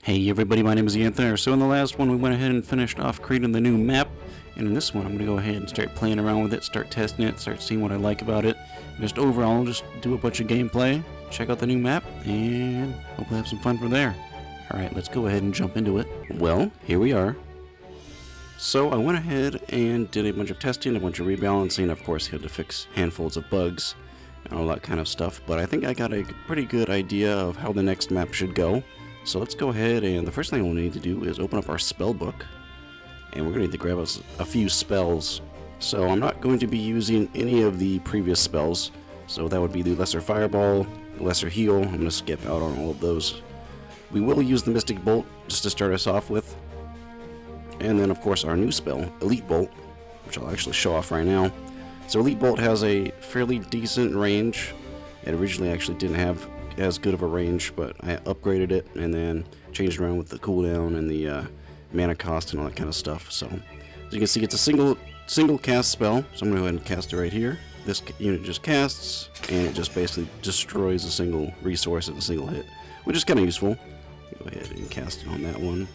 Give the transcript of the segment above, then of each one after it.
Hey everybody, my name is Yyanthire. So in the last one we went ahead and finished off creating the new map, and in this one I'm going to go ahead and start playing around with it, start testing it, start seeing what I like about it, and just overall just do a bunch of gameplay, check out the new map, and hopefully have some fun from there. Alright, let's go ahead and jump into it. Well, here we are. So I went ahead and did a bunch of testing, a bunch of rebalancing. Of course, had to fix handfuls of bugs and all that kind of stuff, but I think I got a pretty good idea of how the next map should go. So let's go ahead, and the first thing we'll need to do is open up our spell book, and we're going to need to grab us a few spells. So I'm not going to be using any of the previous spells, so that would be the Lesser Fireball, Lesser Heal. I'm going to skip out on all of those. We will use the Mystic Bolt just to start us off with, and then of course our new spell, Elite Bolt, which I'll actually show off right now. So Elite Bolt has a fairly decent range. It originally actually didn't have as good of a range, but I upgraded it and then changed around with the cooldown and the mana cost and all that kind of stuff. So as you can see, it's a single cast spell, so I'm going to go ahead and cast it right here. This unit just casts, and it just basically destroys a single resource at a single hit, which is kind of useful. Go ahead and cast it on that one,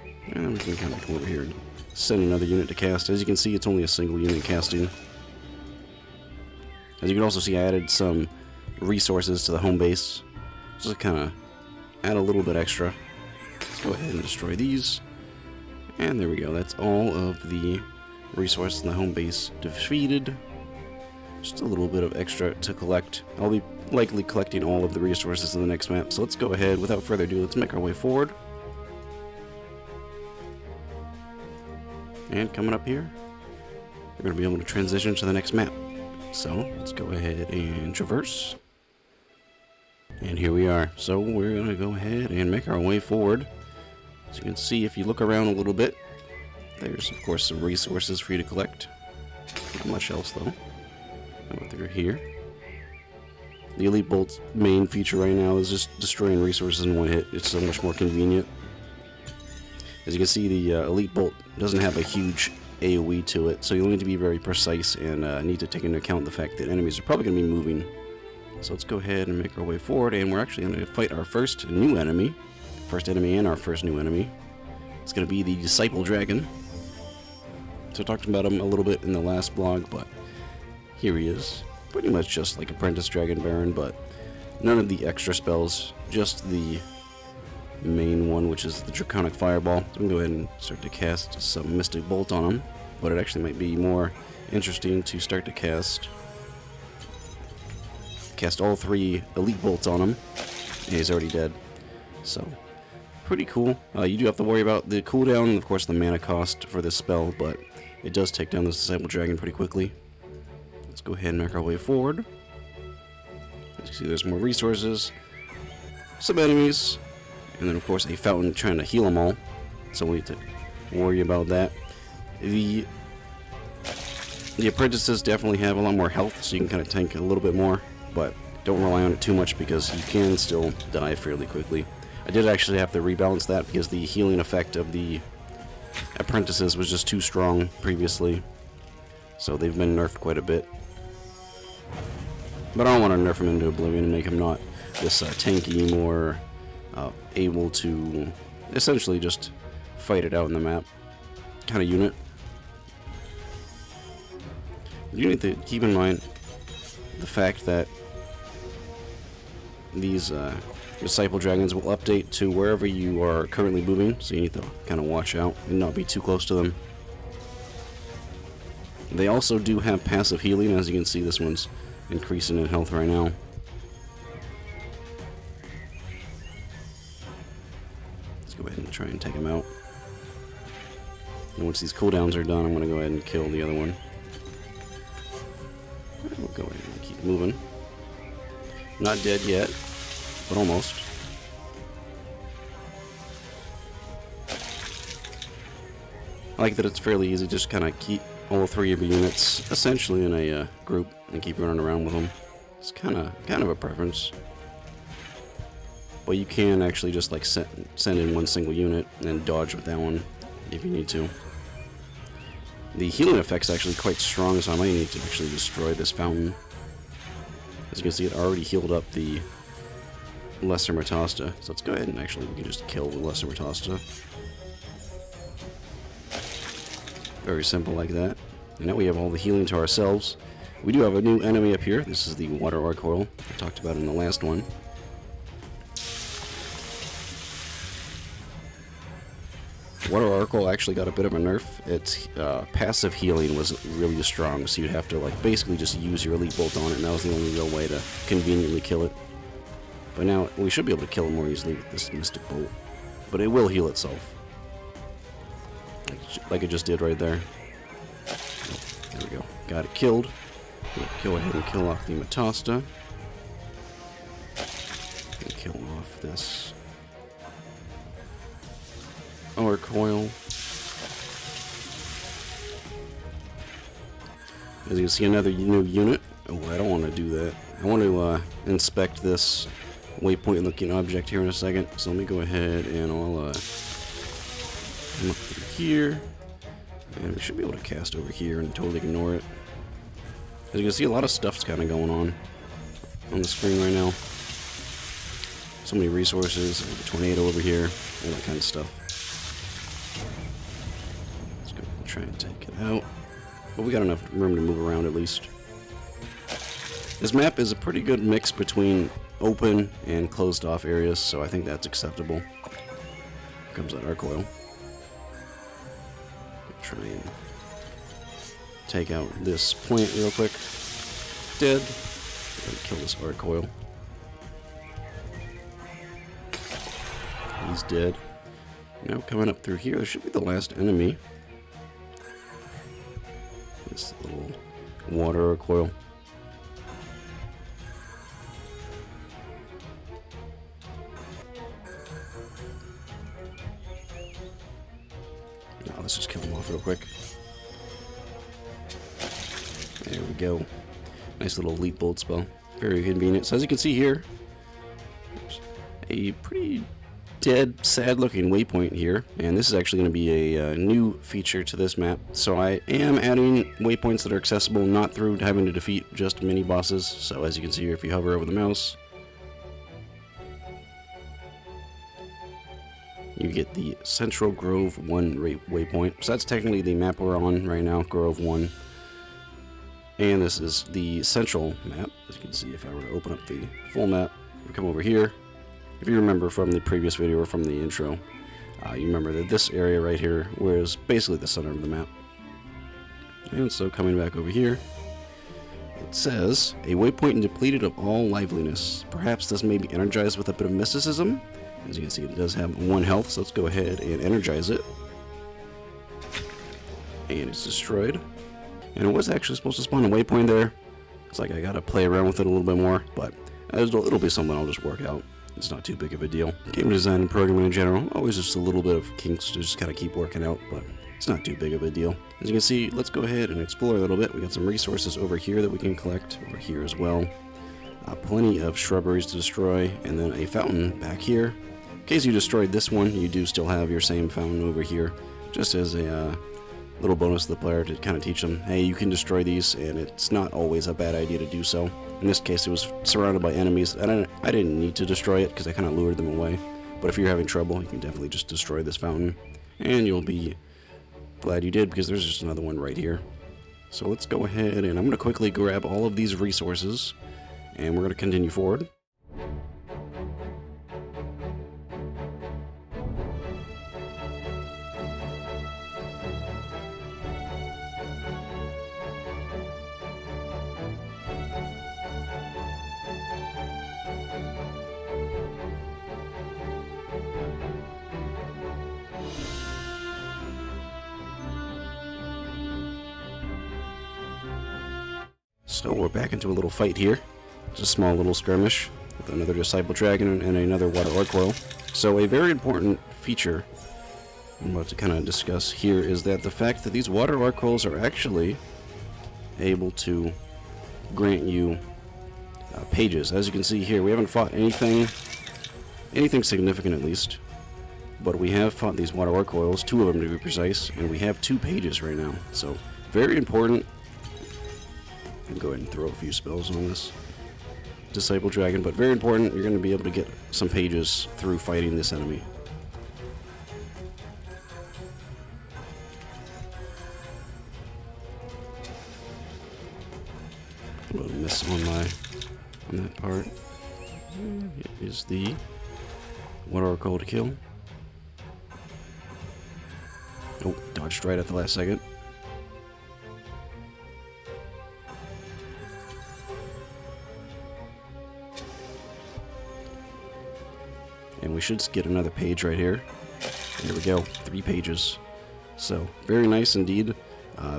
and then we can kind of come over here and send another unit to cast. As you can see, it's only a single unit casting. As you can also see, I added some resources to the home base, just to kind of add a little bit extra. Let's go ahead and destroy these, and there we go. That's all of the resources in the home base defeated. Just a little bit of extra to collect. I'll be likely collecting all of the resources in the next map, so let's go ahead, without further ado, let's make our way forward. And coming up here, we're going to be able to transition to the next map. So let's go ahead and traverse. And here we are. So we're going to go ahead and make our way forward. As you can see, if you look around a little bit, there's of course some resources for you to collect. Not much else though. How about through here? The Elite Bolt's main feature right now is just destroying resources in one hit. It's so much more convenient. As you can see, the Elite Bolt doesn't have a huge AoE to it, so you'll need to be very precise and need to take into account the fact that enemies are probably going to be moving. So let's go ahead and make our way forward, and we're actually going to fight our first new enemy. First enemy and our first new enemy. It's going to be the Disciple Dragon. So I talked about him a little bit in the last blog, but here he is. Pretty much just like Apprentice Dragon Baron, but none of the extra spells, just the main one, which is the Draconic Fireball. So I'm going to go ahead and start to cast some Mystic Bolt on him, but it actually might be more interesting to start to cast all three Elite Bolts on him. And he's already dead, so pretty cool. You do have to worry about the cooldown and of course the mana cost for this spell, but it does take down this Disciple Dragon pretty quickly. Let's go ahead and make our way forward. As you can see, there's more resources, some enemies, and then of course a fountain trying to heal them all, so we need to worry about that. The apprentices definitely have a lot more health, so you can kind of tank a little bit more, but don't rely on it too much because you can still die fairly quickly. I did actually have to rebalance that because the healing effect of the apprentices was just too strong previously, so they've been nerfed quite a bit. But I don't want to nerf him into oblivion and make him not this tanky, more able to essentially just fight it out in the map kind of unit. You need to keep in mind the fact that these Disciple Dragons will update to wherever you are currently moving, so you need to kind of watch out and not be too close to them. They also do have passive healing. As you can see, this one's increasing in health right now. Let's go ahead and try and take him out. And once these cooldowns are done, I'm going to go ahead and kill the other one. We'll go ahead and keep moving. Not dead yet, but almost. I like that it's fairly easy, just kind of keep all three of your units essentially in a group and keep running around with them. It's kind of a preference, but you can actually just like send in one single unit and dodge with that one if you need to. The healing effect's actually quite strong, so I might need to actually destroy this fountain. As you can see, it already healed up the Lesser Matasta. So let's go ahead and actually we can just kill the Lesser Matasta. Very simple like that. And now we have all the healing to ourselves. We do have a new enemy up here. This is the Water Gargoyle I talked about in the last one. Water Gargoyle actually got a bit of a nerf. Its passive healing was really strong, so you'd have to like basically just use your Elite Bolt on it, and that was the only real way to conveniently kill it. But now we should be able to kill it more easily with this Mystic Bolt. But it will heal itself. Like it just did right there. There we go. Got it killed. We'll go ahead and kill off the Matasta. And kill off this Gargoyle. As you can see, another new unit. Oh, I don't want to do that. I want to inspect this waypoint looking object here in a second. So let me go ahead and I'll come up through here. And we should be able to cast over here and totally ignore it. As you can see, a lot of stuff's kind of going on the screen right now. So many resources, a tornado over here, all that kind of stuff. Let's go ahead and try and take it out. But we got enough room to move around at least. This map is a pretty good mix between open and closed off areas, so I think that's acceptable. Here comes that Gargoyle. Try and take out this plant real quick. Dead. Kill this Gargoyle. He's dead. Now coming up through here, there should be the last enemy. This little water Gargoyle. Now let's just kill him off real quick. There we go. Nice little Elite Bolt spell. Very convenient. So as you can see here, there's a pretty dead, sad-looking waypoint here. And this is actually going to be a new feature to this map. So I am adding waypoints that are accessible not through having to defeat just mini-bosses. So as you can see here, if you hover over the mouse, you get the Central Grove 1 waypoint. So that's technically the map we're on right now, Grove 1. And this is the central map. As you can see, if I were to open up the full map, we come over here. If you remember from the previous video or from the intro, you remember that this area right here was basically the center of the map. And so coming back over here, it says, a waypoint depleted of all liveliness. Perhaps this may be energized with a bit of mysticism. As you can see, it does have 1 health, so let's go ahead and energize it. And it's destroyed. And it was actually supposed to spawn a waypoint there. It's like I gotta play around with it a little bit more, but it'll be something I'll just work out. It's not too big of a deal. Game design and programming in general, always just a little bit of kinks to just kind of keep working out, but it's not too big of a deal. As you can see, let's go ahead and explore a little bit. We got some resources over here that we can collect, over here as well. Plenty of shrubberies to destroy, and then a fountain back here. In case you destroyed this one, you do still have your same fountain over here, just as a little bonus to the player to kind of teach them, hey, you can destroy these, and it's not always a bad idea to do so. In this case, it was surrounded by enemies, and I didn't need to destroy it because I kind of lured them away. But if you're having trouble, you can definitely just destroy this fountain, and you'll be glad you did because there's just another one right here. So let's go ahead, and I'm going to quickly grab all of these resources, and we're going to continue forward. So we're back into a little fight here. It's a small little skirmish with another Disciple Dragon and another Water Gargoyle. So a very important feature I'm about to kind of discuss here is that the fact that these Water Gargoyles are actually able to grant you pages. As you can see here, we haven't fought anything significant at least, but we have fought these Water Gargoyles, 2 of them to be precise, and we have 2 pages right now. So very important. Go ahead and throw a few spells on this Disciple Dragon, but very important. You're going to be able to get some pages through fighting this enemy. A little miss on that part. It is the Water Oracle to kill. Oh, dodged right at the last second. And we should get another page right here. There we go, 3 pages. So, very nice indeed.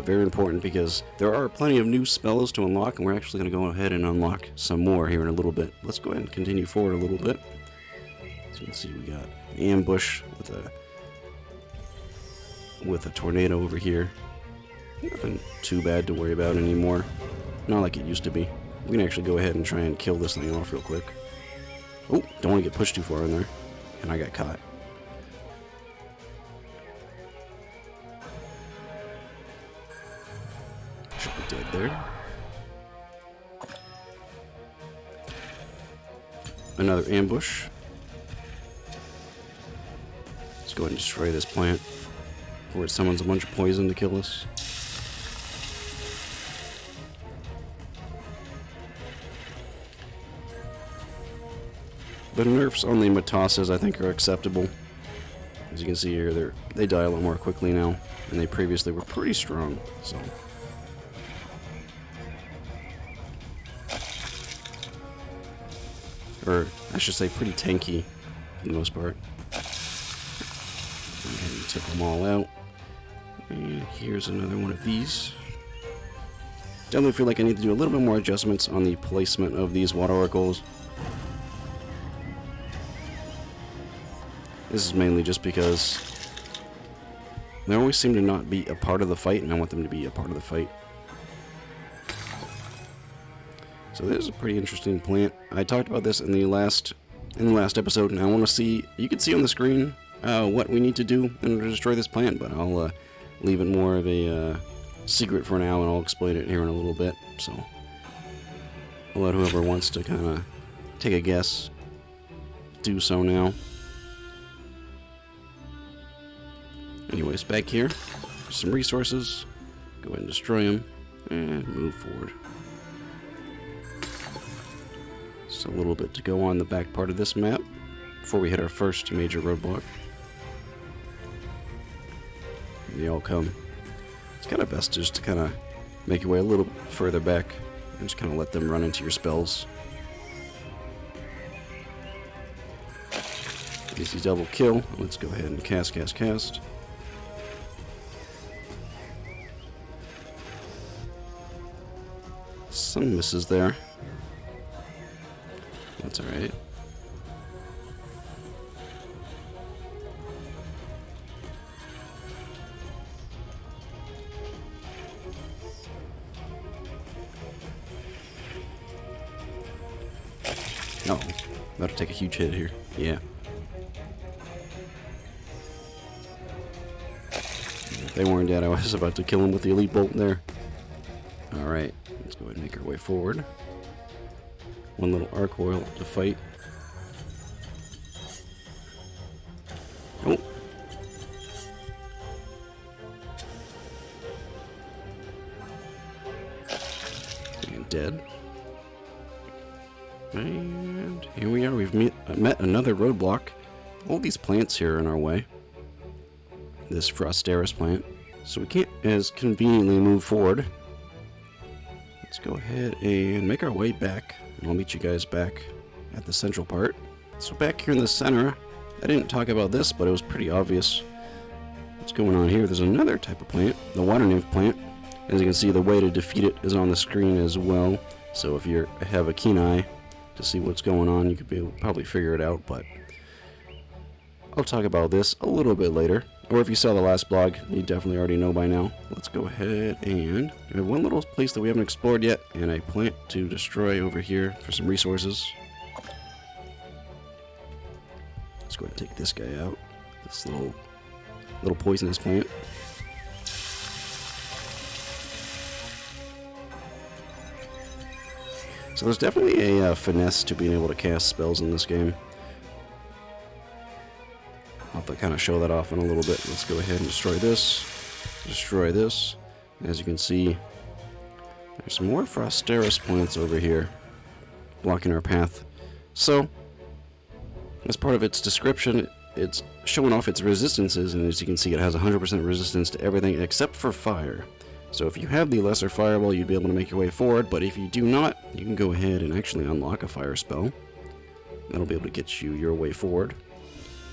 Very important because there are plenty of new spells to unlock, and we're actually going to go ahead and unlock some more here in a little bit. Let's go ahead and continue forward a little bit. So you can see we got an ambush with a tornado over here. Nothing too bad to worry about anymore. Not like it used to be. We can actually go ahead and try and kill this thing off real quick. Oh, don't want to get pushed too far in there. And I got caught. Should be dead there. Another ambush. Let's go ahead and destroy this plant before it summons a bunch of poison to kill us. The nerfs on the Matasas I think are acceptable. As you can see here, they die a lot more quickly now, and they previously were pretty strong. So, or I should say, pretty tanky for the most part. And took them all out. And here's another one of these. Definitely feel like I need to do a little bit more adjustments on the placement of these Water Oracles. This is mainly just because they always seem to not be a part of the fight, and I want them to be a part of the fight. So this is a pretty interesting plant. I talked about this in the last episode, and I want to see. You can see on the screen what we need to do in order to destroy this plant, but I'll leave it more of a secret for now, and I'll explain it here in a little bit. So I'll let whoever wants to kind of take a guess do so now. Anyways, back here, some resources. Go ahead and destroy them, and move forward. Just a little bit to go on the back part of this map before we hit our first major roadblock. They all come. It's kind of best just to kind of make your way a little bit further back and just kind of let them run into your spells. Easy double kill. Let's go ahead and cast. Some misses there. That's alright. Oh, about to take a huge hit here. Yeah. If they weren't dead, I was about to kill him with the elite bolt there. Alright, let's go ahead and make our way forward. One little arc oil to fight. Oh. And dead. And here we are. We've met another roadblock. All these plants here are in our way. This Frosteris plant. So we can't as conveniently move forward. Let's go ahead and make our way back. And I'll meet you guys back at the central part. So back here in the center, I didn't talk about this, but it was pretty obvious what's going on here. There's another type of plant, the water nymph plant. As you can see, the way to defeat it is on the screen as well. So if you have a keen eye to see what's going on, you could be able to probably figure it out, but I'll talk about this a little bit later. Or if you saw the last blog, you definitely already know by now. Let's go ahead and we have one little place that we haven't explored yet, and a plant to destroy over here for some resources. Let's go ahead and take this guy out. This little poisonous plant. So there's definitely a finesse to being able to cast spells in this game. I'll have to kind of show that off in a little bit. Let's go ahead and destroy this. Destroy this. As you can see, there's some more Frosteris plants over here blocking our path. So, as part of its description, it's showing off its resistances, and as you can see, it has 100% resistance to everything except for fire. So if you have the lesser fireball, you'd be able to make your way forward, but if you do not, you can go ahead and actually unlock a fire spell. That'll be able to get you your way forward.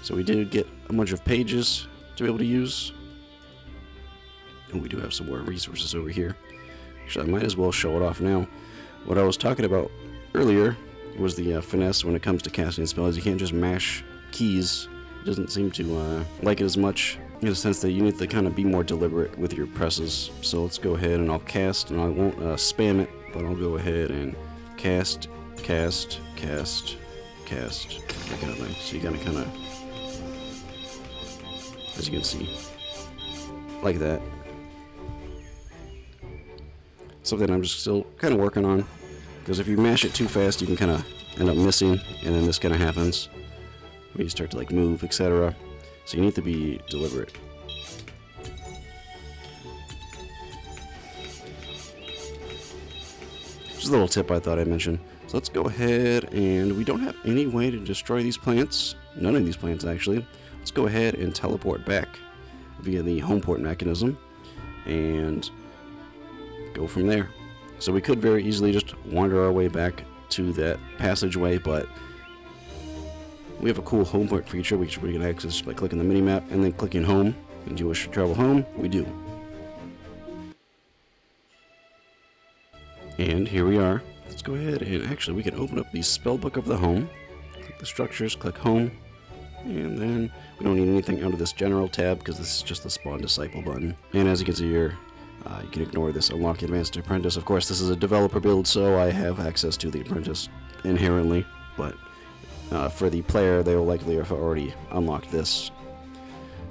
So we did get a bunch of pages to be able to use. And we do have some more resources over here. Actually, I might as well show it off now. What I was talking about earlier was the finesse when it comes to casting spells. You can't just mash keys. It doesn't seem to like it as much, in the sense that you need to kind of be more deliberate with your presses. So let's go ahead and I'll cast, and I won't spam it, but I'll go ahead and cast, cast, cast, cast, that kind of thing. So you gotta kind of, as you can see, like that. Something I'm just still kind of working on, because if you mash it too fast, you can kind of end up missing, and then this kind of happens when you start to like move, etc. So you need to be deliberate. Just a little tip I thought I'd mention. So let's go ahead, and we don't have any way to destroy these plants. None of these plants, actually. Let's go ahead and teleport back via the home port mechanism and go from there. So we could very easily just wander our way back to that passageway, but we have a cool home port feature which we can access by clicking the minimap and then clicking home. And do you wish to travel home? We do. And here we are. Let's go ahead and actually we can open up the spellbook of the home. Click the structures, click home, and then we don't need anything out of this general tab because this is just the spawn disciple button. And as you can see here, you can ignore this unlock advanced apprentice. Of course, this is a developer build, so I have access to the apprentice inherently, but for the player, they will likely have already unlocked this.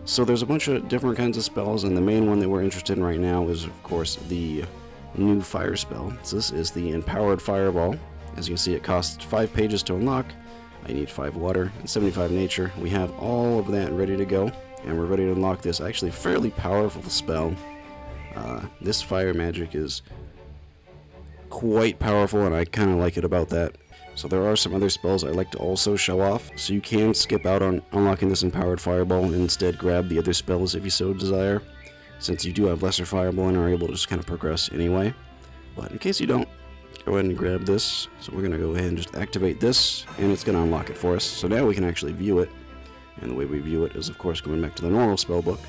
So there's a bunch of different kinds of spells, and the main one that we're interested in right now is, of course, the new fire spell. So this is the Empowered Fireball. As you can see, it costs 5 pages to unlock. I need 5 water and 75 nature. We have all of that ready to go, and we're ready to unlock this actually fairly powerful spell. This fire magic is quite powerful, and I kind of like it about that. So there are some other spells I like to also show off, so you can skip out on unlocking this Empowered Fireball and instead grab the other spells if you so desire, since you do have lesser fireball and are able to just kind of progress anyway. But in case you don't, go ahead and grab this. So we're going to go ahead and just activate this, and it's going to unlock it for us. So now we can actually view it, and the way we view it is, of course, going back to the normal spellbook,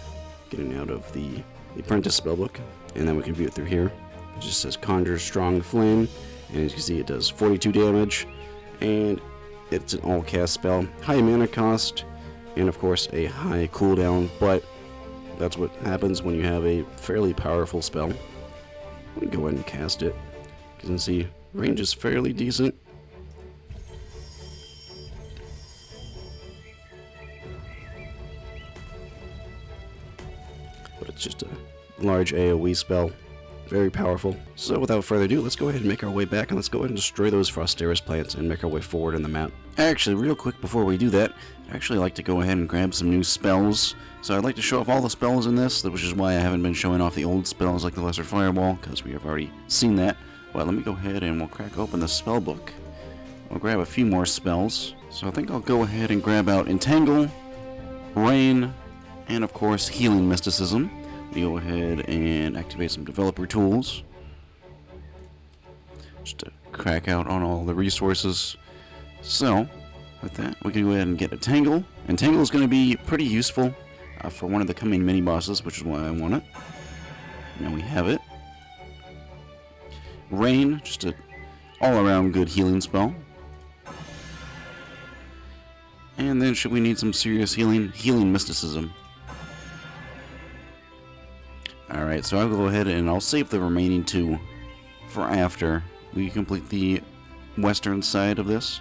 getting out of the apprentice spellbook, and then we can view it through here. It just says Conjure Strong Flame, and as you can see, it does 42 damage, and it's an all-cast spell, high mana cost, and of course a high cooldown, but that's what happens when you have a fairly powerful spell. We can go ahead and cast it. You can see range is fairly decent. But it's just a large AoE spell. Very powerful. So without further ado, let's go ahead and make our way back, and let's go ahead and destroy those Frosteris plants and make our way forward in the map. Actually, real quick before we do that, I'd actually like to go ahead and grab some new spells. So I'd like to show off all the spells in this, which is why I haven't been showing off the old spells like the Lesser Fireball, because we have already seen that. Well, let me go ahead and we'll crack open the spell book. We'll grab a few more spells. So I think I'll go ahead and grab out Entangle, Rain, and of course Healing Mysticism. We go ahead and activate some developer tools just to crack out on all the resources. So with that, we can go ahead and get Entangle. Entangle is going to be pretty useful for one of the coming mini bosses, which is why I want it. Now we have it. Rain, just an all-around good healing spell. And then should we need some serious healing, Healing Mysticism. Alright, so I'll go ahead and I'll save the remaining 2 for after we complete the western side of this.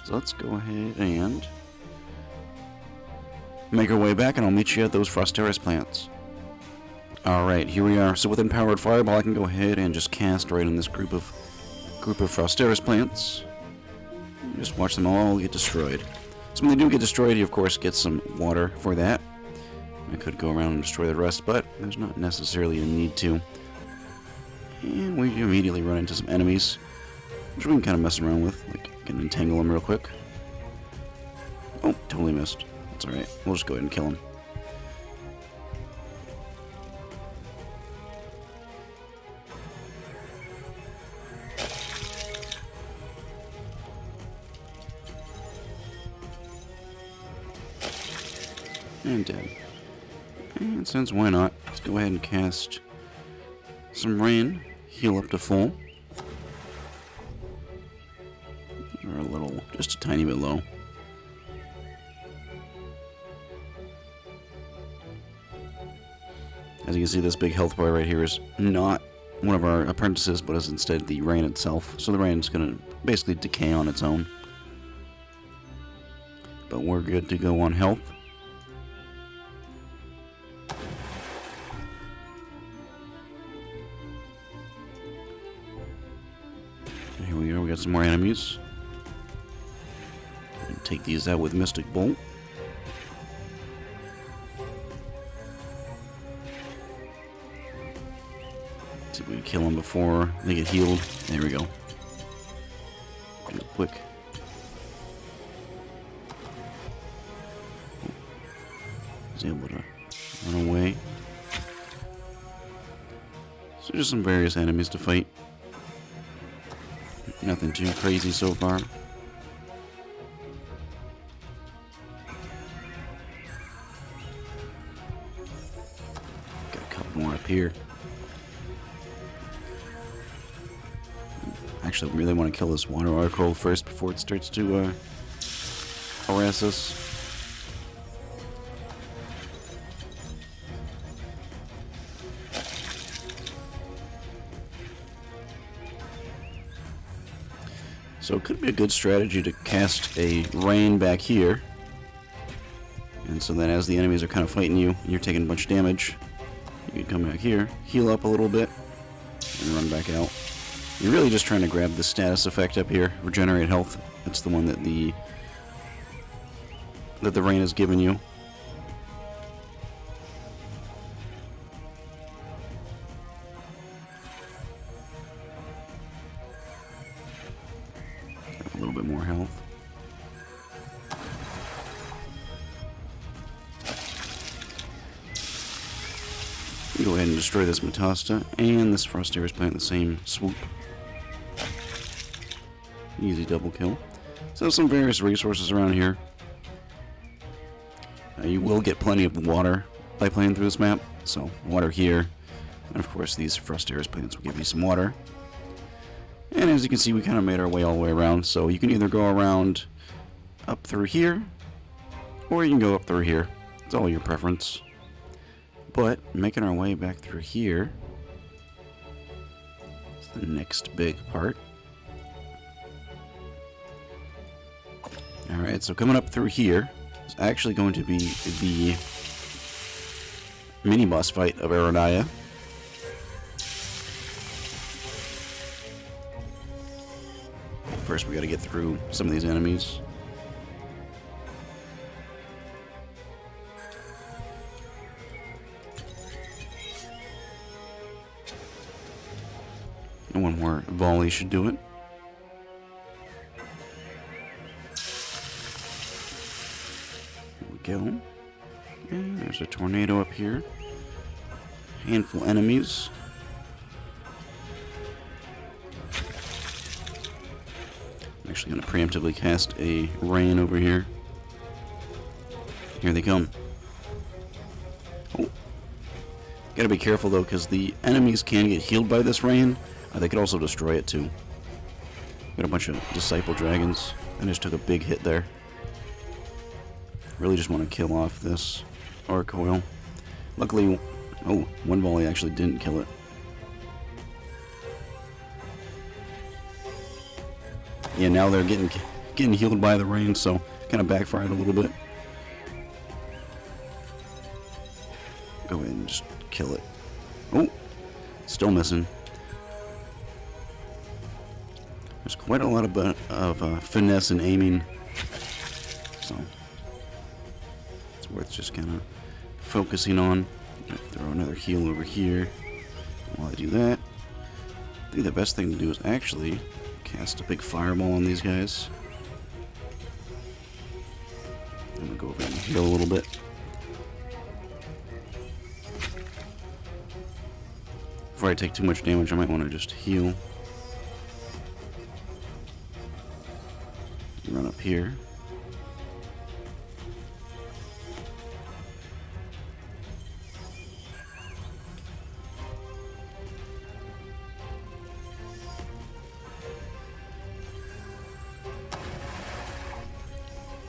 So let's go ahead and make our way back, and I'll meet you at those Frosteris plants. Alright, here we are. So with Empowered Fireball, I can go ahead and just cast right in this group of group of Frosteris plants. Just watch them all get destroyed. So when they do get destroyed, you of course get some water for that. I could go around and destroy the rest, but there's not necessarily a need to. And we immediately run into some enemies, which we can kind of mess around with. Like, can entangle them real quick. Oh, totally missed. That's alright. We'll just go ahead and kill him. And dead. And since why not, let's go ahead and cast some rain. Heal up to full. Or a little, just a tiny bit low. As you can see, this big health bar right here is not one of our apprentices, but is instead the rain itself. So the rain is going to basically decay on its own. But we're good to go on health. Here we are, we got some more enemies. And take these out with Mystic Bolt. See if we can kill them before they get healed. There we go. Do it quick. He's able to run away. So just some various enemies to fight. Nothing too crazy so far. Got a couple more up here. Actually, I really want to kill this water oracle first before it starts to harass us. So it could be a good strategy to cast a rain back here. And so that as the enemies are kind of fighting you, and you're taking a bunch of damage, you can come back here, heal up a little bit, and run back out. You're really just trying to grab the status effect up here, regenerate health. That's the one that the rain has given you. A little bit more health. Go ahead and destroy this Metasta, and this Frosteris plant the same swoop. Easy double kill. So some various resources around here. You will get plenty of water by playing through this map. So water here, and of course these Frosteris plants will give you some water. And as you can see, we kind of made our way all the way around. So you can either go around up through here, or you can go up through here. It's all your preference. But making our way back through here is the next big part. Alright, so coming up through here is actually going to be the mini-boss fight of Arunaiya. First we gotta get through some of these enemies. And one more volley should do it. There we go. And there's a tornado up here. Handful enemies. I'm actually going to preemptively cast a rain over here. Here they come. Oh. Gotta be careful though, because the enemies can get healed by this rain. They could also destroy it too. Got a bunch of disciple dragons. I just took a big hit there. Really just want to kill off this arc coil. Luckily, oh, one volley actually didn't kill it. Yeah, now they're getting healed by the rain, so kind of backfired a little bit. Go ahead and just kill it. Oh, still missing. There's quite a lot of finesse in aiming, so it's worth just kind of focusing on. Throw another heal over here. While I do that, I think the best thing to do is actually cast a big fireball on these guys. I'm gonna go over and heal a little bit. Before I take too much damage, I might want to just heal. Run up here.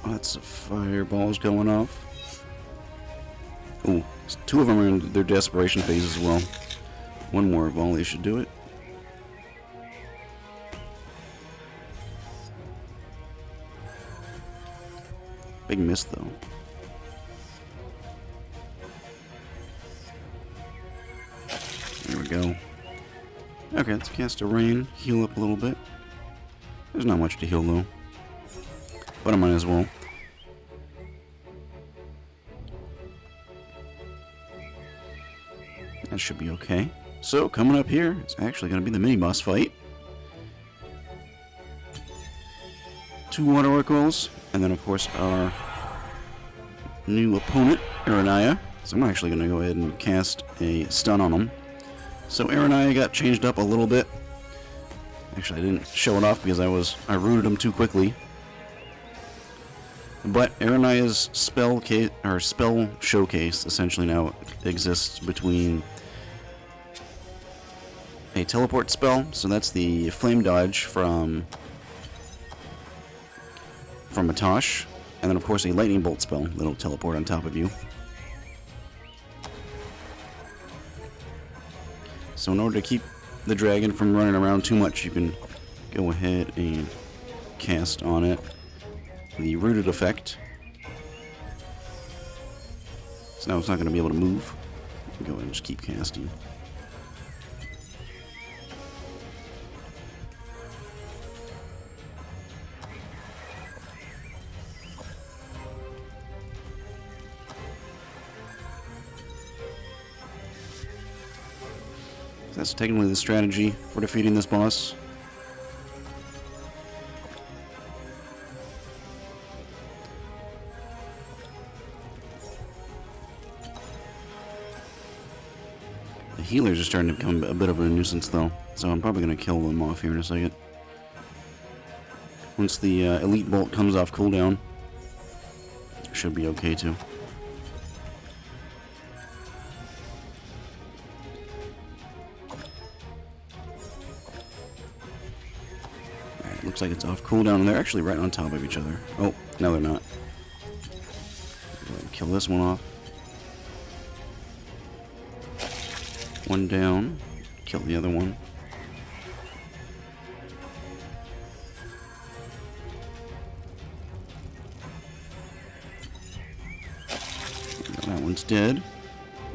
Lots of fireballs going off. Ooh, two of them are in their desperation phase as well. One more volley should do it. Big miss though. There we go. Okay, let's cast a rain, heal up a little bit. There's not much to heal though, but I might as well. That should be okay. So coming up here, it's actually going to be the mini-boss fight. 2 water oracles, and then of course our new opponent, Arunaiya. So I'm actually going to go ahead and cast a stun on him. So Arunaiya got changed up a little bit. Actually, I didn't show it off because I rooted him too quickly. But Arunaiya's spell showcase essentially now exists between a teleport spell, so that's the flame dodge from Matosh, and then of course a lightning bolt spell that'll teleport on top of you. So in order to keep the dragon from running around too much, you can go ahead and cast on it the rooted effect. So now it's not going to be able to move. Go ahead and just keep casting. That's technically the strategy for defeating this boss. The healers are starting to become a bit of a nuisance though, so I'm probably going to kill them off here in a second. Once the elite bolt comes off cooldown, it should be okay too. Looks like it's off cooldown, and they're actually right on top of each other. Oh, no they're not. Go ahead and kill this one off. One down. Kill the other one. That one's dead.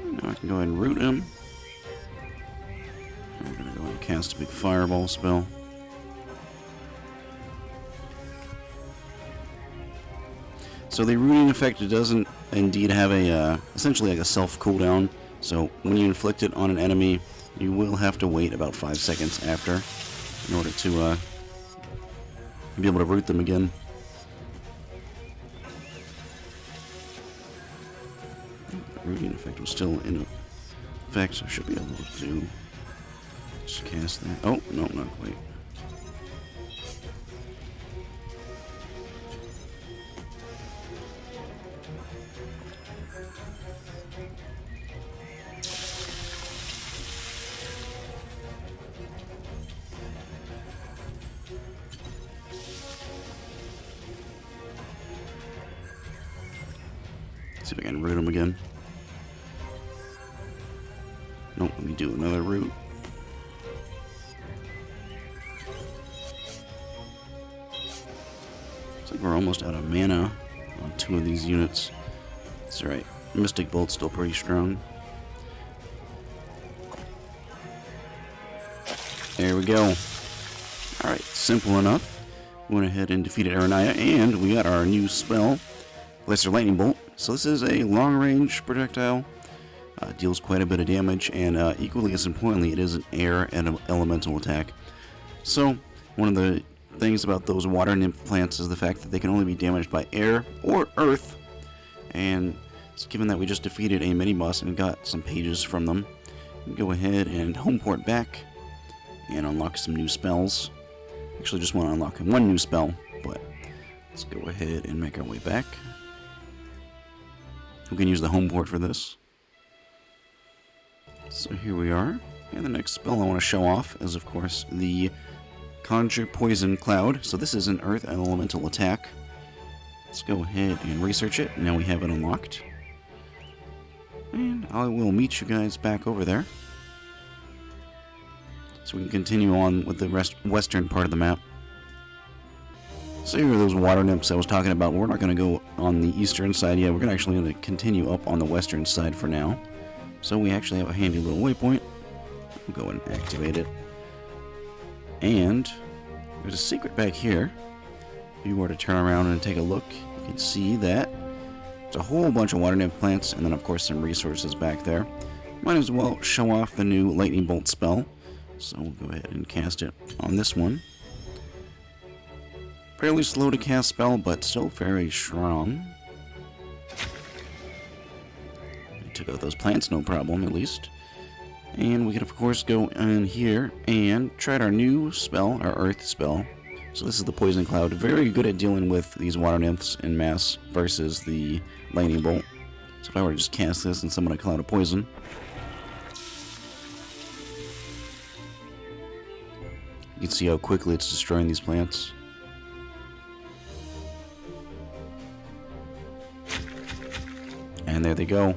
Now I can go ahead and root him. And we're going to go ahead and cast a big fireball spell. So the rooting effect, it doesn't indeed have a, essentially like a self cooldown. So when you inflict it on an enemy, you will have to wait about 5 seconds after in order to be able to root them again. The rooting effect was still in effect, so I should be able to just cast that. Oh, no, not quite. See if I can root him again. Nope, let me do another root. Looks like we're almost out of mana on 2 of these units. That's alright. Mystic Bolt's still pretty strong. There we go. Alright, simple enough. Went ahead and defeated Arunaiya, and we got our new spell, Lesser Lightning Bolt. So this is a long-range projectile. Deals quite a bit of damage, and equally as importantly, it is an air and elemental attack. So, one of the things about those water nymph plants is the fact that they can only be damaged by air or earth. And given that we just defeated a mini-boss and got some pages from them, go ahead and homeport back and unlock some new spells. Actually, just want to unlock one new spell, but let's go ahead and make our way back. We can use the homeport for this. So here we are, and the next spell I want to show off is, of course, the Conjure Poison Cloud. So this is an earth elemental attack. Let's go ahead and research it. Now we have it unlocked. And I will meet you guys back over there, so we can continue on with the western part of the map. So here are those water nymphs I was talking about. We're not going to go on the eastern side yet. We're actually going to continue up on the western side for now. So we actually have a handy little waypoint. We'll go and activate it. And there's a secret back here. If you were to turn around and take a look, you can see that there's a whole bunch of water nymph plants, and then of course some resources back there. Might as well show off the new lightning bolt spell. So we'll go ahead and cast it on this one. Fairly slow to cast spell, but still very strong. We took out those plants, no problem, at least. And we can, of course, go in here and try our new spell, our earth spell. So this is the Poison Cloud. Very good at dealing with these water nymphs in mass versus the lightning bolt. So if I were to just cast this and summon a cloud of poison, you can see how quickly it's destroying these plants. And there they go.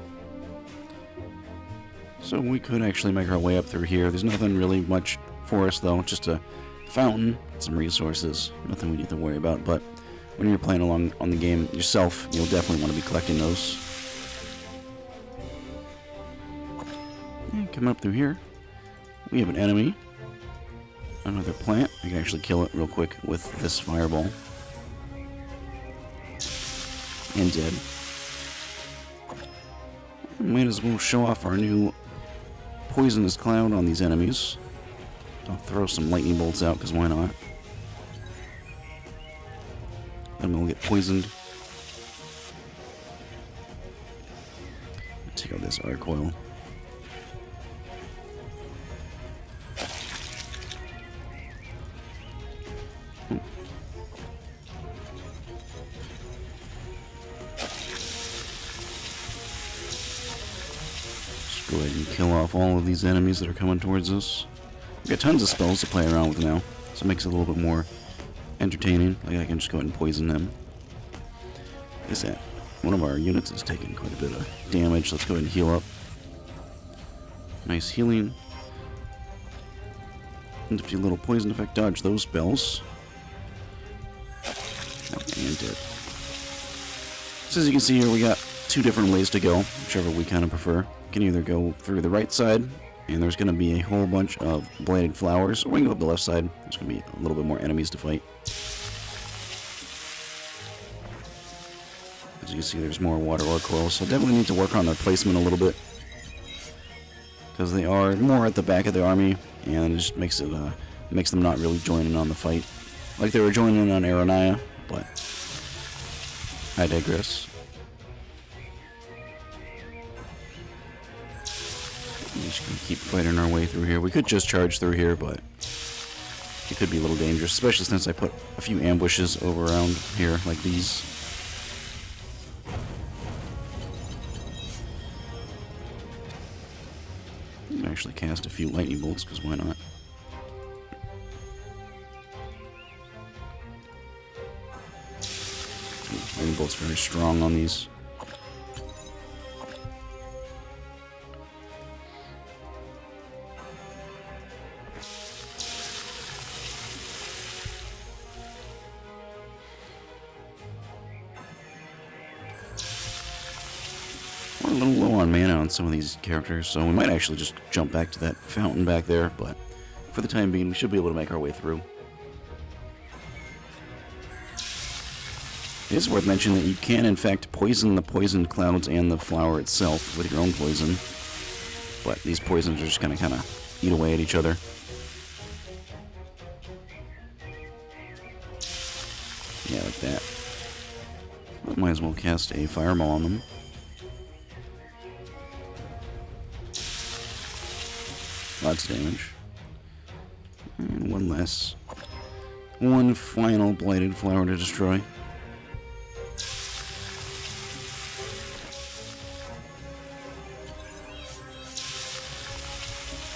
So we could actually make our way up through here. There's nothing really much for us though, just a fountain, some resources, nothing we need to worry about. But when you're playing along on the game yourself, you'll definitely want to be collecting those. And coming up through here, we have an enemy. Another plant. I can actually kill it real quick with this fireball. And dead. Might as well show off our new poisonous cloud on these enemies. I'll throw some lightning bolts out, because why not? Then we'll get poisoned. Take out this arc oil. Go ahead and kill off all of these enemies that are coming towards us. We've got tons of spells to play around with now, so it makes it a little bit more entertaining. Like I can just go ahead and poison them. Is that one of our units is taking quite a bit of damage? Let's go ahead and heal up. Nice healing. And a few little poison effect. Dodge those spells. Oh, and dead. So as you can see here, we got two different ways to go, whichever we kind of prefer. We can either go through the right side, and there's going to be a whole bunch of blighted flowers, or we can go up the left side. There's going to be a little bit more enemies to fight. As you can see, there's more water or coils, so definitely need to work on their placement a little bit, because they are more at the back of the army, and it just makes it makes them not really join in on the fight, like they were joining in on Arunaiya. But I digress. We're just gonna keep fighting our way through here. We could just charge through here, but it could be a little dangerous, especially since I put a few ambushes over around here, like these. Actually cast a few lightning bolts, because why not? Lightning bolts very strong on these. We're a little low on mana on some of these characters, so we might actually just jump back to that fountain back there, but for the time being, we should be able to make our way through. It is worth mentioning that you can, in fact, poison the poisoned clouds and the flower itself with your own poison. But these poisons are just going to kind of eat away at each other. Yeah, like that. Might as well cast a fireball on them. Lots of damage. And one less. One final blighted flower to destroy.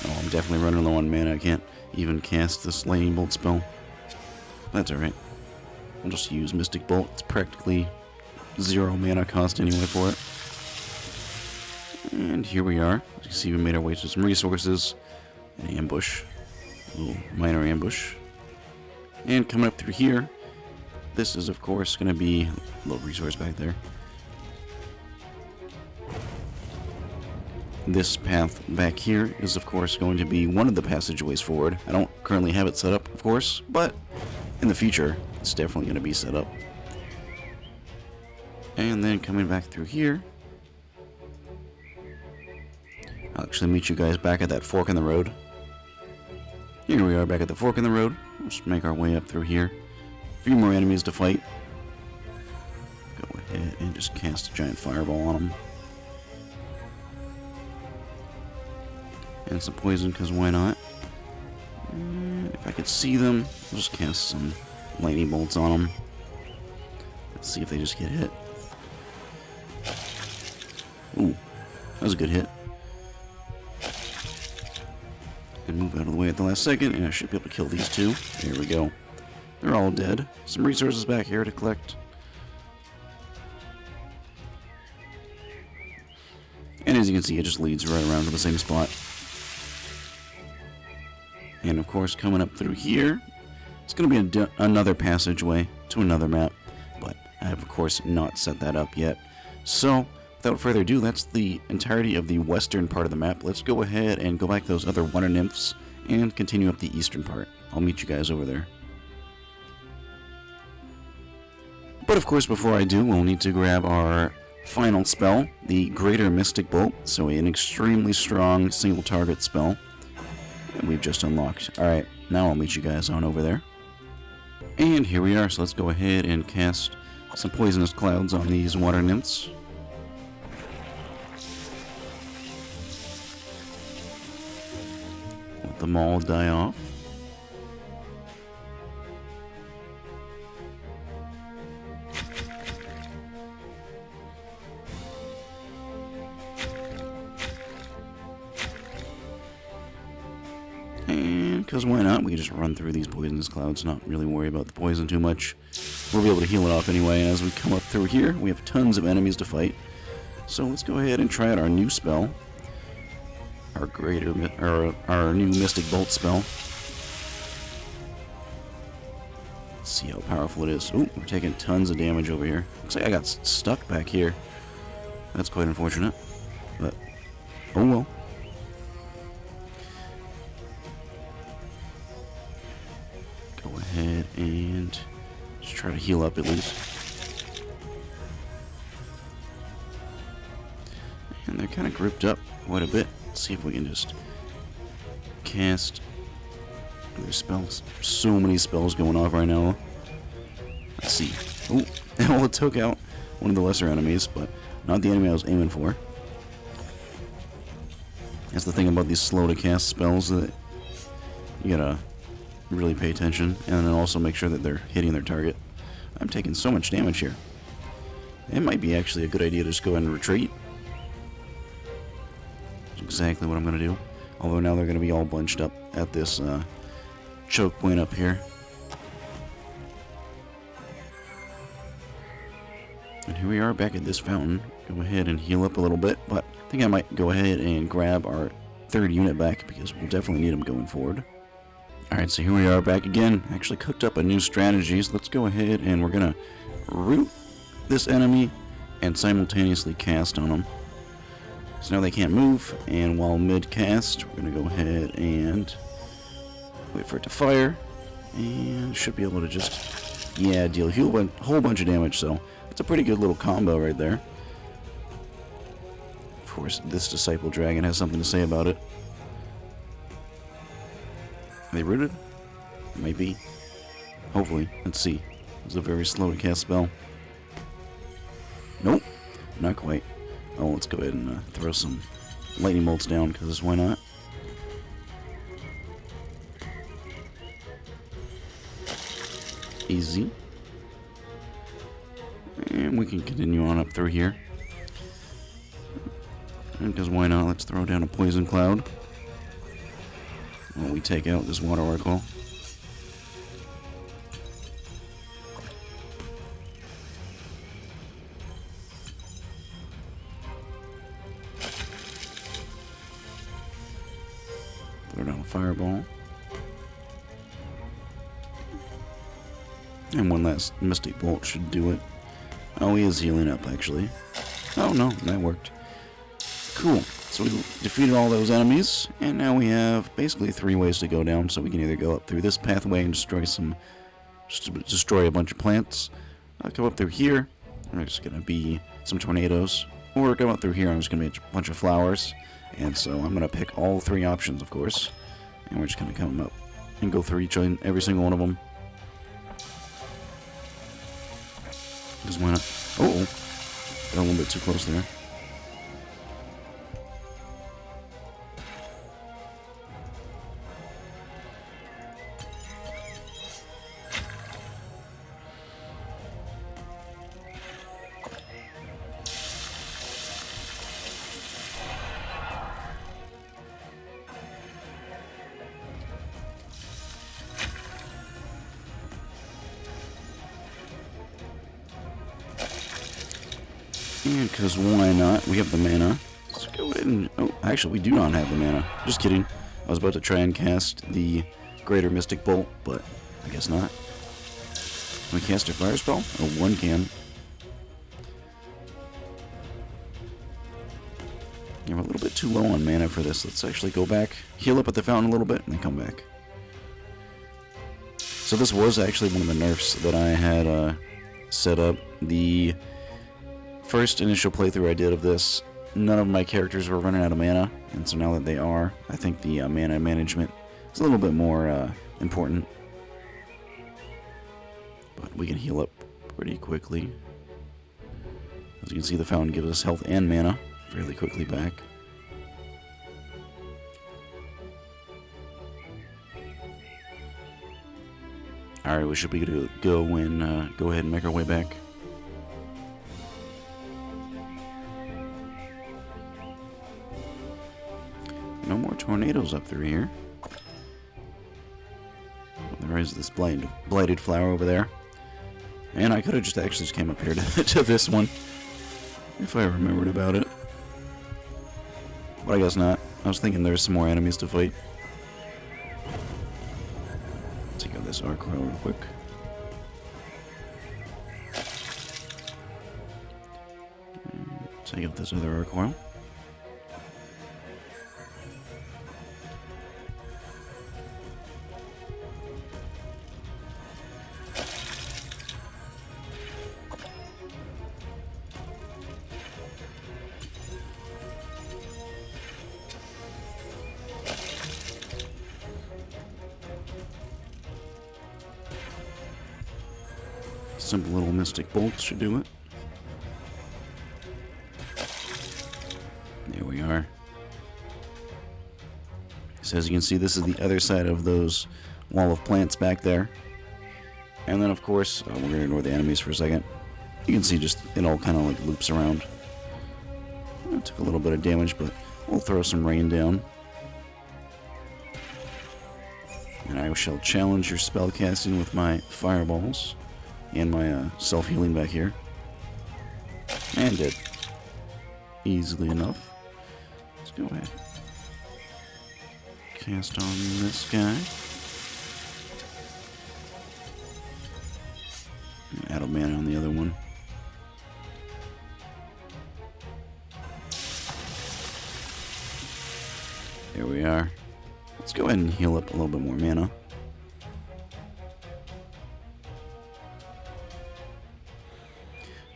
Oh, I'm definitely running low on mana. I can't even cast this lightning bolt spell. That's alright. I'll just use Mystic Bolt. It's practically 0 mana cost anyway for it. And here we are. As you can see, we made our way to some resources. An ambush. A little minor ambush. And coming up through here, this is, of course, going to be a little resource back there. This path back here is, of course, going to be one of the passageways forward. I don't currently have it set up, of course, but in the future, it's definitely going to be set up. And then coming back through here, I'll actually meet you guys back at that fork in the road. Here we are back at the fork in the road. Let's make our way up through here. A few more enemies to fight. Go ahead and just cast a giant fireball on them. And some poison, because why not? And if I could see them, I'll just cast some lightning bolts on them. Let's see if they just get hit. Ooh, that was a good hit. And move out of the way at the last second, and I should be able to kill these two. There we go. They're all dead. Some resources back here to collect. And as you can see, it just leads right around to the same spot. And of course, coming up through here, it's going to be another passageway to another map. But I have, of course, not set that up yet. So, without further ado, that's the entirety of the western part of the map. Let's go ahead and go back to those other water nymphs and continue up the eastern part. I'll meet you guys over there. But of course, before I do, we'll need to grab our final spell, the Greater Mystic Bolt. So an extremely strong single target spell that we've just unlocked. Alright, now I'll meet you guys on over there. And here we are, so let's go ahead and cast some poisonous clouds on these water nymphs. Let them all die off. And because why not, we can just run through these poisonous clouds, not really worry about the poison too much. We'll be able to heal it off anyway, and as we come up through here, we have tons of enemies to fight. So let's go ahead and try out our new spell. Our new Mystic Bolt spell. Let's see how powerful it is. Ooh, we're taking tons of damage over here. Looks like I got stuck back here. That's quite unfortunate. But, oh well. Go ahead and just try to heal up at least. And they're kind of grouped up quite a bit. Let's see if we can just cast other spells. So many spells going off right now. Let's see. Oh, well, it took out one of the lesser enemies, but not the enemy I was aiming for. That's the thing about these slow to cast spells, that you gotta really pay attention and then also make sure that they're hitting their target. I'm taking so much damage here. It might be actually a good idea to just go ahead and retreat. Exactly what I'm going to do. Although now they're going to be all bunched up at this choke point up here. And here we are back at this fountain. Go ahead and heal up a little bit, but I think I might go ahead and grab our third unit back because we'll definitely need them going forward. Alright, so here we are back again. I actually cooked up a new strategy, so let's go ahead and we're going to root this enemy and simultaneously cast on them. So now they can't move, and while mid-cast, we're going to go ahead and wait for it to fire, and should be able to just Yeah, deal a whole bunch of damage, so it's a pretty good little combo right there. Of course, this Disciple Dragon has something to say about it. Are they rooted? Maybe. Hopefully. Let's see. It's a very slow to cast spell. Nope. Not quite. Oh, let's go ahead and throw some lightning bolts down, because why not? Easy. And we can continue on up through here. Because why not? Let's throw down a Poison Cloud. While we take out this Water Oracle. Throw down a Fireball. And one last Mystic Bolt should do it. Oh, he is healing up, actually. Oh, no, that worked. Cool. So we defeated all those enemies, and now we have basically 3 ways to go down. So we can either go up through this pathway and destroy a bunch of plants. Go up through here, and there's going to be some tornadoes. Or go up through here, and there's going to be a bunch of flowers. And so I'm going to pick all 3 options, of course. And we're just going to come up and go through every single one of them. Because why not? Uh-oh. Got a little bit too close there. And because why not? We have the mana. Let's go ahead and... Oh, actually, we do not have the mana. Just kidding. I was about to try and cast the Greater Mystic Bolt, but I guess not. Can we cast a Fire Spell? Oh, one can. You're a little bit too low on mana for this. Let's actually go back, heal up at the fountain a little bit, and then come back. So this was actually one of the nerfs that I had set up. The first initial playthrough I did of this, none of my characters were running out of mana, and so now that they are, I think the mana management is a little bit more important. But we can heal up pretty quickly. As you can see, the fountain gives us health and mana fairly quickly back. Alright, we should be good to go and go ahead and make our way back. No more tornadoes up through here. There is this blighted flower over there. And I could have just actually came up here to this one, if I remembered about it. But I guess not. I was thinking there's some more enemies to fight. Take out this arc coil real quick. Take out this other arc coil. Simple little Mystic Bolts should do it. There we are. So as you can see, this is the other side of those wall of plants back there. And then of course, we're going to ignore the enemies for a second. You can see just it all kind of like loops around. It took a little bit of damage, but we'll throw some rain down. And I shall challenge your spell casting with my fireballs. And my self-healing back here. And did. Easily enough. Let's go ahead. Cast on this guy. And add a mana on the other one. There we are. Let's go ahead and heal up a little bit more mana.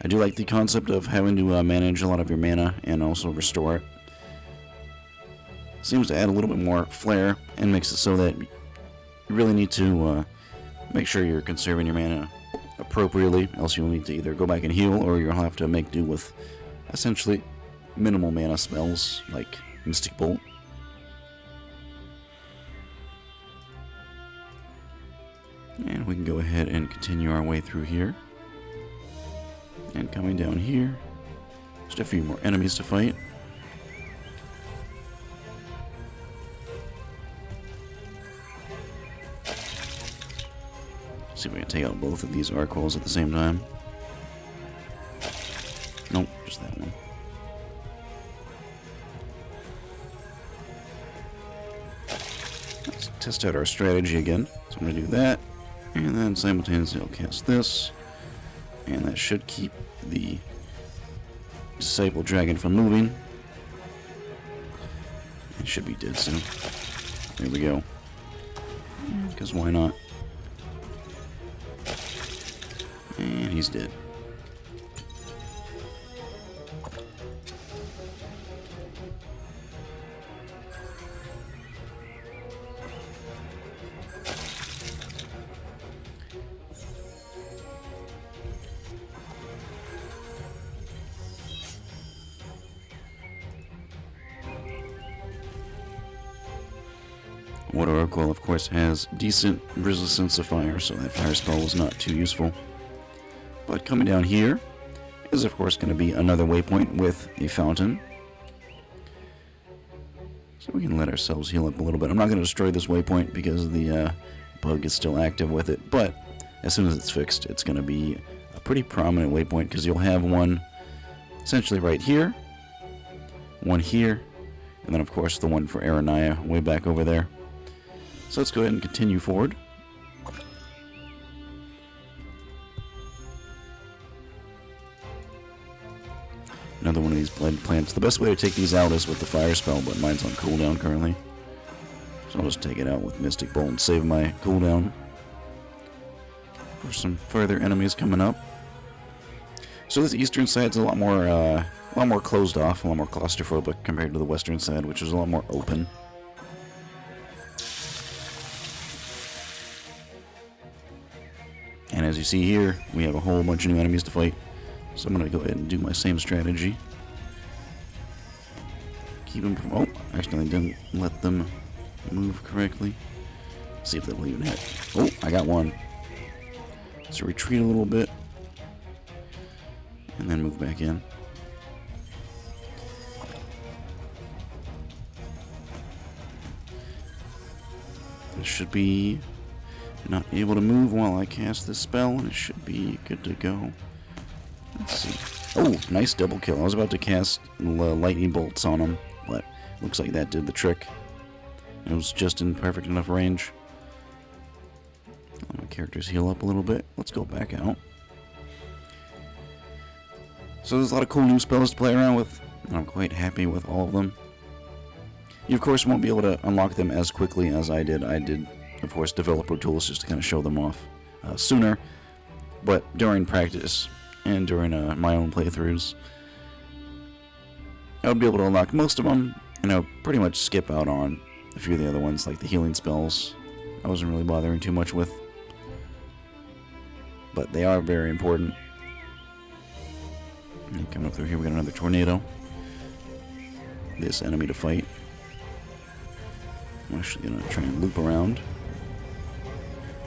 I do like the concept of having to manage a lot of your mana and also restore it. Seems to add a little bit more flair and makes it so that you really need to make sure you're conserving your mana appropriately, else you'll need to either go back and heal or you'll have to make do with essentially minimal mana spells like Mystic Bolt. And we can go ahead and continue our way through here. And coming down here, just a few more enemies to fight. See if we can take out both of these Arquils at the same time. Nope, just that one. Let's test out our strategy again. So I'm going to do that, and then simultaneously I'll cast this, and that should keep the Disciple Dragon from moving. It should be dead soon. There we go. Because why not? And he's dead. Water Arquil, of course, has decent resistance to fire, so that fire spell was not too useful. But coming down here is, of course, going to be another waypoint with a fountain. So we can let ourselves heal up a little bit. I'm not going to destroy this waypoint because the bug is still active with it, but as soon as it's fixed, it's going to be a pretty prominent waypoint because you'll have one essentially right here, one here, and then, of course, the one for Arunaiya way back over there. So let's go ahead and continue forward. Another one of these blade plants. The best way to take these out is with the fire spell, but mine's on cooldown currently. So I'll just take it out with Mystic Bolt and save my cooldown for some further enemies coming up. So this eastern side's a lot more closed off, a lot more claustrophobic compared to the western side, which is a lot more open. And as you see here, we have a whole bunch of new enemies to fight. So I'm going to go ahead and do my same strategy. Keep them from... Oh, actually I didn't let them move correctly. See if they'll even hit. Oh, I got one. So retreat a little bit. And then move back in. It should be not able to move while I cast this spell, and it should be good to go. Let's see. Oh, nice double kill. I was about to cast lightning bolts on him, but looks like that did the trick. It was just in perfect enough range. Let my characters heal up a little bit. Let's go back out. So there's a lot of cool new spells to play around with, and I'm quite happy with all of them. You, of course, won't be able to unlock them as quickly as I did. I did, of course, developer tools just to kind of show them off sooner, but during practice and during my own playthroughs, I would be able to unlock most of them, and I would pretty much skip out on a few of the other ones, like the healing spells. I wasn't really bothering too much with, but they are very important. And coming up through here, we got another tornado. This enemy to fight. I'm actually gonna try and loop around.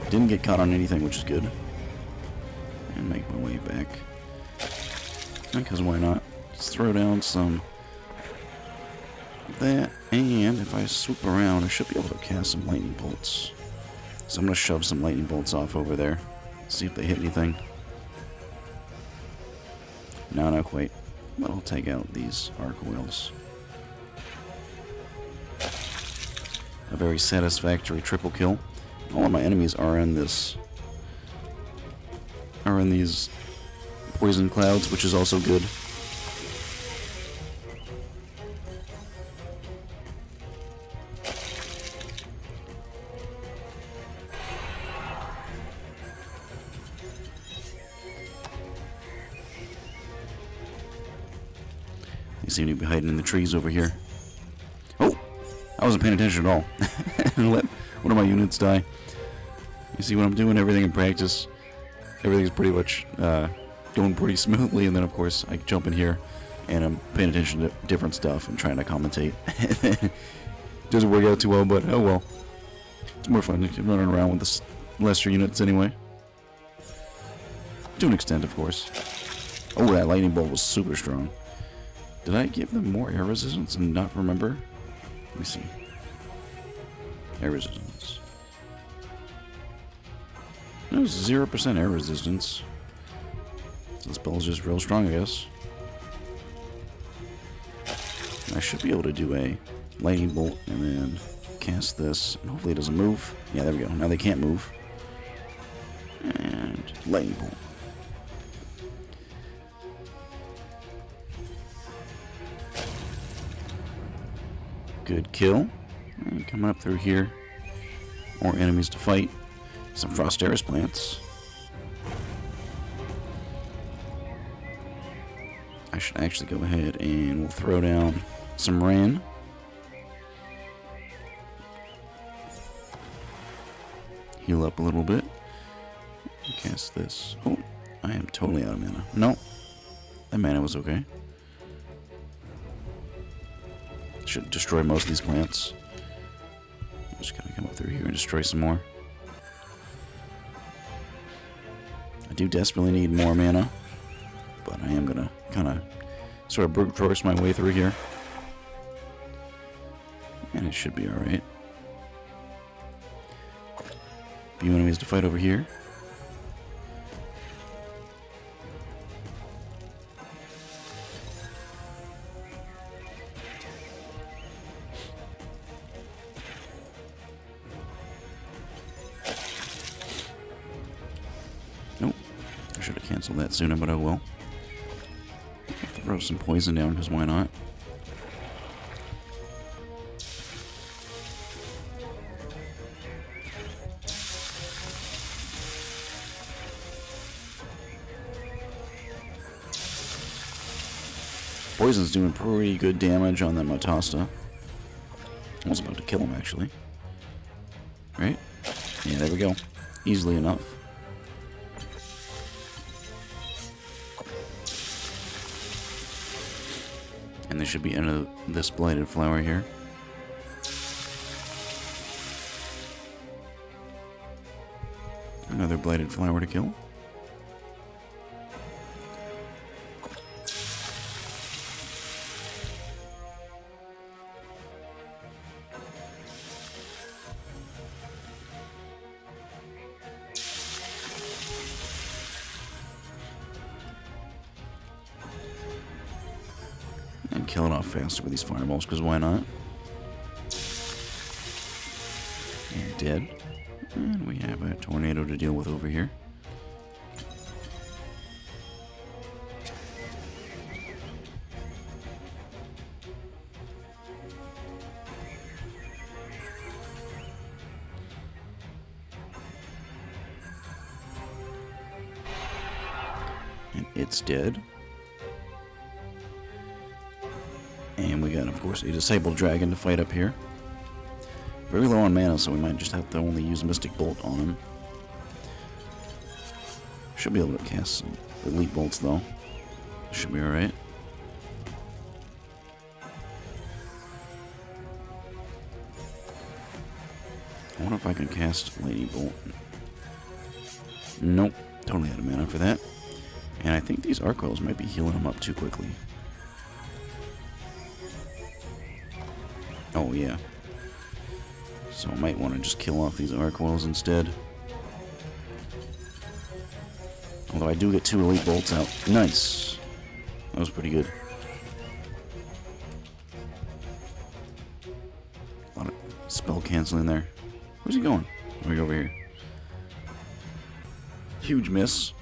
Didn't get caught on anything, which is good. And make my way back. Because why not? Let's throw down some of that, and if I swoop around, I should be able to cast some lightning bolts. So I'm gonna shove some lightning bolts off over there. See if they hit anything. No, not quite. But I'll take out these Arquils. A very satisfactory triple kill. All of my enemies are in this. Are in these poison clouds, which is also good. You seem to be hiding in the trees over here. Oh! I wasn't paying attention at all. Let one of my units die. You see what I'm doing? Everything in practice. Everything's pretty much going pretty smoothly, and then of course I jump in here and I'm paying attention to different stuff and trying to commentate. Doesn't work out too well, but oh well. It's more fun running around with the lesser units anyway. To an extent, of course. Oh, that lightning bolt was super strong. Did I give them more air resistance and not remember? Let me see. Air resistance. It was 0% air resistance. So this spell's just real strong, I guess. I should be able to do a lightning bolt and then cast this, and hopefully it doesn't move. Yeah, there we go. Now they can't move. And lightning bolt. Good kill. And coming up through here. More enemies to fight. Some Frosteris plants. I should actually go ahead and we'll throw down some rain. Heal up a little bit. Cast this. Oh, I am totally out of mana. No, that mana was okay. Should destroy most of these plants. I'm just gonna come up through here and destroy some more. I do desperately need more mana, but I am gonna kind of sort of brute force my way through here. And it should be alright. Few enemies to fight over here. Nope. I should have canceled that sooner, but I will. Throw some poison down, because why not? Poison's doing pretty good damage on that Matasta. I was about to kill him, actually. Right? Yeah, there we go. Easily enough. And there should be end of this blighted flower here. Another blighted flower to kill. And kill it off faster with these fireballs, because why not? And dead. And we have a tornado to deal with over here. And it's dead. And we got, of course, a disabled dragon to fight up here. Very low on mana, so we might just have to only use Mystic Bolt on him. Should be able to cast some Elite Bolts, though. Should be alright. I wonder if I can cast Lightning Bolt. Nope. Totally out of mana for that. And I think these Arc Coils might be healing him up too quickly. Oh, yeah. So I might want to just kill off these Arc Coils instead. Although I do get 2 Elite Bolts out. Nice! That was pretty good. A lot of spell canceling there. Where's he going? Let me go over here. Huge miss.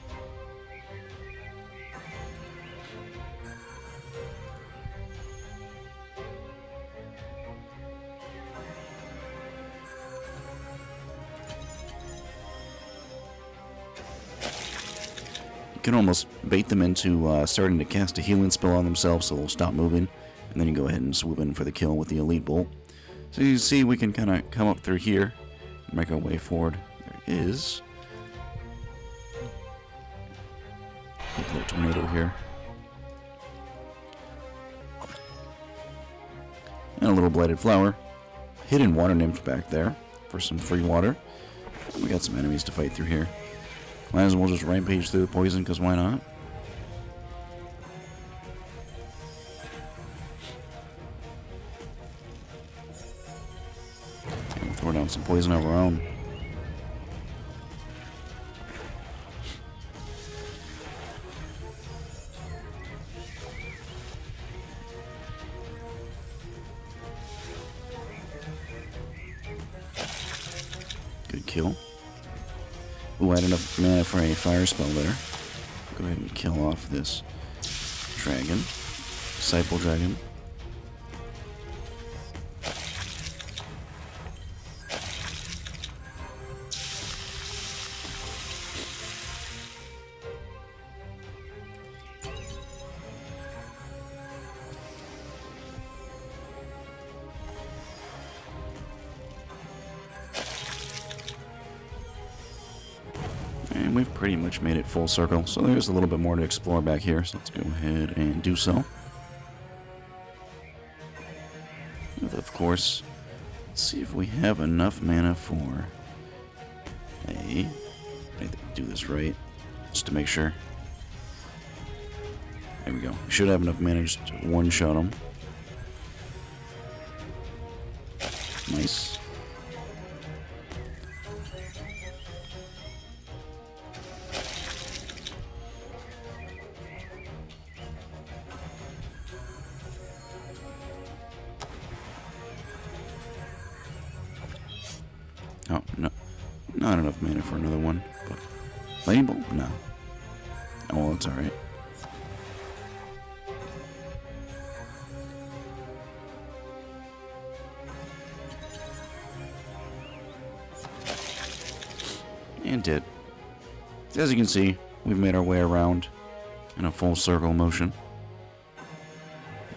can almost bait them into starting to cast a healing spell on themselves so they'll stop moving, and then you go ahead and swoop in for the kill with the Elite Bolt. So you see we can kind of come up through here and make our way forward. There is a little tornado here. And a little blighted flower. Hidden water nymph back there for some free water. We got some enemies to fight through here. Might as well just rampage through the poison, because why not? And we'll throw down some poison of our own. Good kill. Ooh, I had enough mana for a fire spell there. Go ahead and kill off this dragon. Disciple dragon. And we've pretty much made it full circle, so there's a little bit more to explore back here, so let's go ahead and do so. With, of course, let's see if we have enough mana for a... I do this right, just to make sure. There we go. We should have enough mana just to one-shot them. Nice. Oh, no. Not enough mana for another one. But lightning bolt? No. Oh, well, that's alright. And dead. As you can see, we've made our way around in a full circle motion.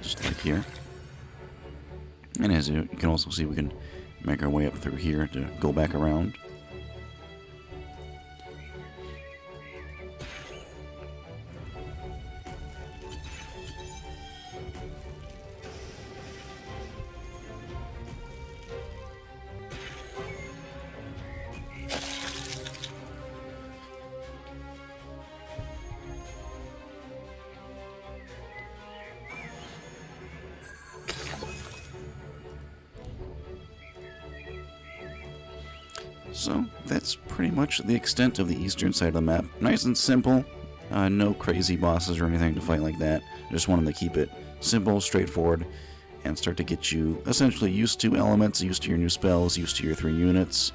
Just like here. And as you can also see, we can make our way up through here to go back around. So that's pretty much the extent of the eastern side of the map. Nice and simple. No crazy bosses or anything to fight like that. Just wanted to keep it simple, straightforward, and start to get you essentially used to elements, used to your new spells, used to your 3 units,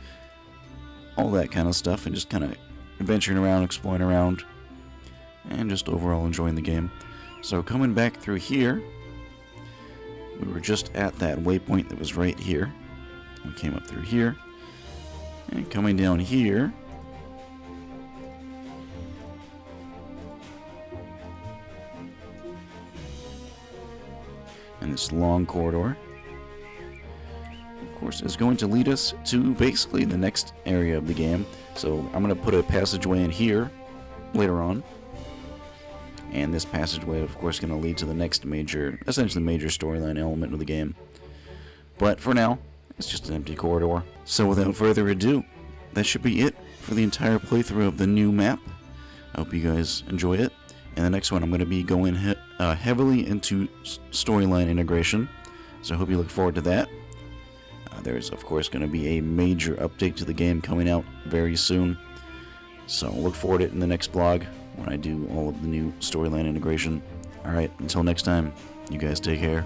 all that kind of stuff, and just kind of adventuring around, exploring around, and just overall enjoying the game. So coming back through here, we were just at that waypoint that was right here. We came up through here. And coming down here, and this long corridor, of course, is going to lead us to basically the next area of the game. So I'm going to put a passageway in here later on, and this passageway, of course, is going to lead to the next major, essentially major storyline element of the game. But for now, it's just an empty corridor. So without further ado, that should be it for the entire playthrough of the new map. I hope you guys enjoy it. In the next one, I'm going to be going heavily into storyline integration. So I hope you look forward to that. There's, of course, going to be a major update to the game coming out very soon. So look forward to it in the next vlog when I do all of the new storyline integration. Alright, until next time, you guys take care.